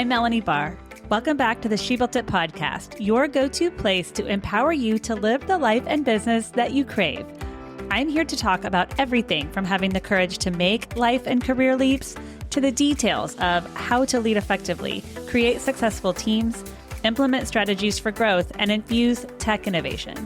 I'm Melanie Barr. Welcome back to the She Built It podcast, your go-to place to empower you to live the life and business that you crave. I'm here to talk about everything from having the courage to make life and career leaps to the details of how to lead effectively, create successful teams, implement strategies for growth, and infuse tech innovation.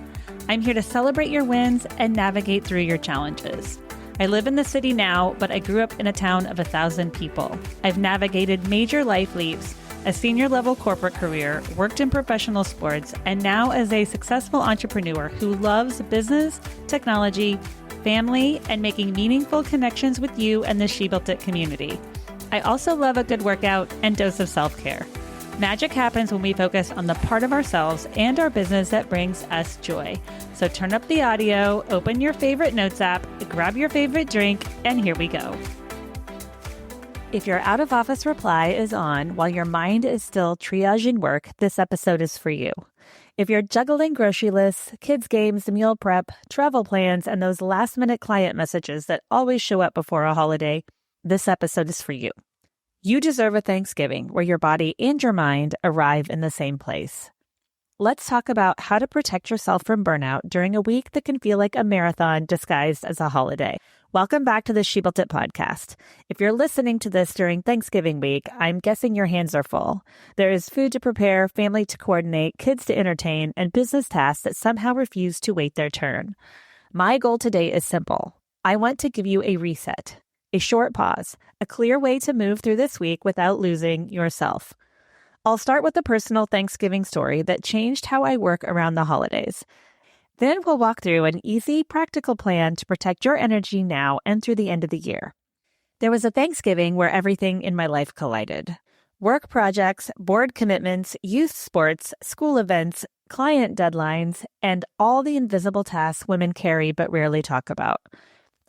I'm here to celebrate your wins and navigate through your challenges. I live in the city now, but I grew up in a town of 1,000 people. I've navigated major life leaps, a senior level corporate career, worked in professional sports, and now as a successful entrepreneur who loves business, technology, family, and making meaningful connections with you and the She Built It community. I also love a good workout and dose of self-care. Magic happens when we focus on the part of ourselves and our business that brings us joy. So turn up the audio, open your favorite notes app, grab your favorite drink, and here we go. If your out-of-office reply is on while your mind is still triaging work, this episode is for you. If you're juggling grocery lists, kids' games, meal prep, travel plans, and those last-minute client messages that always show up before a holiday, this episode is for you. You deserve a Thanksgiving where your body and your mind arrive in the same place. Let's talk about how to protect yourself from burnout during a week that can feel like a marathon disguised as a holiday. Welcome back to the She Built It podcast. If you're listening to this during Thanksgiving week, I'm guessing your hands are full. There is food to prepare, family to coordinate, kids to entertain, and business tasks that somehow refuse to wait their turn. My goal today is simple. I want to give you a reset. A short pause, a clear way to move through this week without losing yourself. I'll start with a personal Thanksgiving story that changed how I work around the holidays. Then we'll walk through an easy, practical plan to protect your energy now and through the end of the year. There was a Thanksgiving where everything in my life collided. Work projects, board commitments, youth sports, school events, client deadlines, and all the invisible tasks women carry but rarely talk about.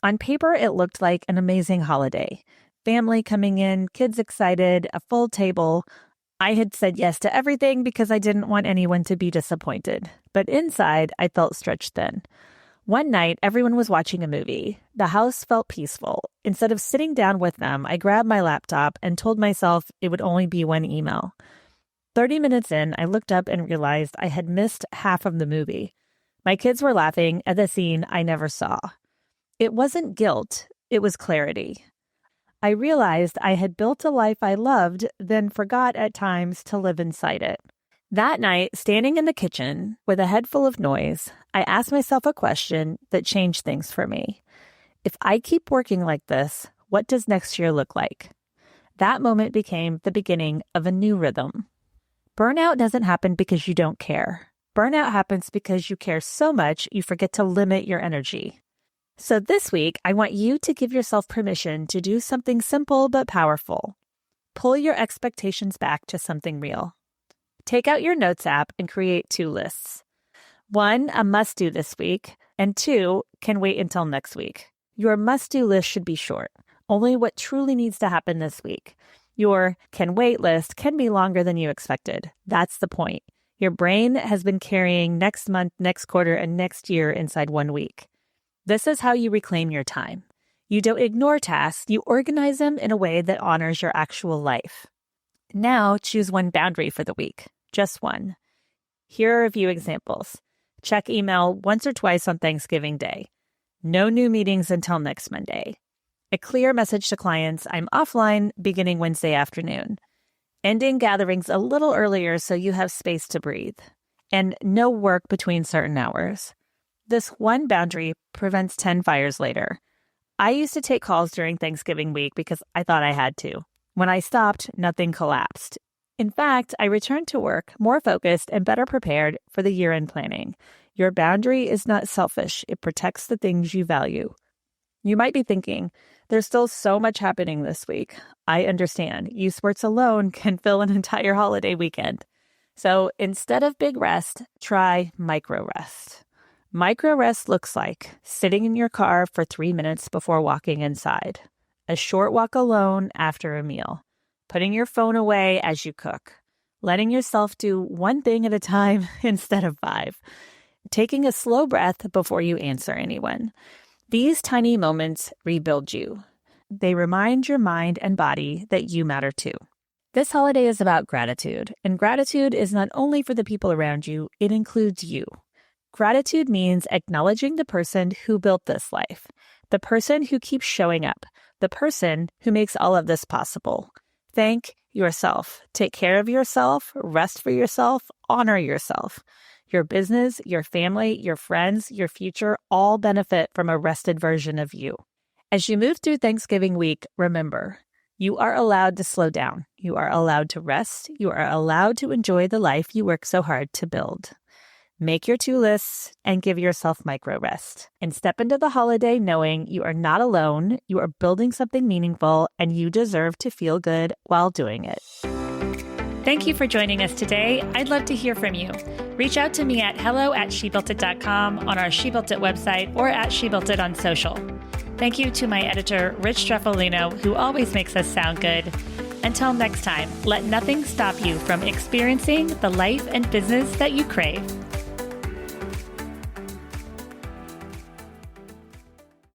On paper, it looked like an amazing holiday. Family coming in, kids excited, a full table. I had said yes to everything because I didn't want anyone to be disappointed. But inside, I felt stretched thin. One night, everyone was watching a movie. The house felt peaceful. Instead of sitting down with them, I grabbed my laptop and told myself it would only be one email. 30 minutes in, I looked up and realized I had missed half of the movie. My kids were laughing at the scene I never saw. It wasn't guilt, it was clarity. I realized I had built a life I loved, then forgot at times to live inside it. That night, standing in the kitchen with a head full of noise, I asked myself a question that changed things for me. If I keep working like this, what does next year look like? That moment became the beginning of a new rhythm. Burnout doesn't happen because you don't care. Burnout happens because you care so much you forget to limit your energy. So this week, I want you to give yourself permission to do something simple but powerful. Pull your expectations back to something real. Take out your notes app and create 2 lists. 1, a must-do this week, and 2, can wait until next week. Your must-do list should be short, only what truly needs to happen this week. Your can wait list can be longer than you expected. That's the point. Your brain has been carrying next month, next quarter, and next year inside 1 week. This is how you reclaim your time. You don't ignore tasks, you organize them in a way that honors your actual life. Now choose one boundary for the week, just one. Here are a few examples. Check email once or twice on Thanksgiving Day. No new meetings until next Monday. A clear message to clients, I'm offline beginning Wednesday afternoon. Ending gatherings a little earlier so you have space to breathe. And no work between certain hours. This one boundary prevents 10 fires later. I used to take calls during Thanksgiving week because I thought I had to. When I stopped, nothing collapsed. In fact, I returned to work more focused and better prepared for the year-end planning. Your boundary is not selfish. It protects the things you value. You might be thinking, there's still so much happening this week. I understand. Youth sports alone can fill an entire holiday weekend. So instead of big rest, try micro rest. Micro rest looks like sitting in your car for 3 minutes before walking inside, a short walk alone after a meal, putting your phone away as you cook, letting yourself do one thing at a time instead of 5, taking a slow breath before you answer anyone. These tiny moments rebuild you. They remind your mind and body that you matter too. This holiday is about gratitude, and gratitude is not only for the people around you, it includes you. Gratitude means acknowledging the person who built this life, the person who keeps showing up, the person who makes all of this possible. Thank yourself. Take care of yourself, rest for yourself, honor yourself. Your business, your family, your friends, your future all benefit from a rested version of you. As you move through Thanksgiving week, remember, you are allowed to slow down. You are allowed to rest. You are allowed to enjoy the life you work so hard to build. Make your to lists and give yourself micro rest. And step into the holiday knowing you are not alone, you are building something meaningful, and you deserve to feel good while doing it. Thank you for joining us today. I'd love to hear from you. Reach out to me at hello@shebuiltit.com, on our She Built It website, or at She Built It on social. Thank you to my editor, Rich Streffolino, who always makes us sound good. Until next time, let nothing stop you from experiencing the life and business that you crave.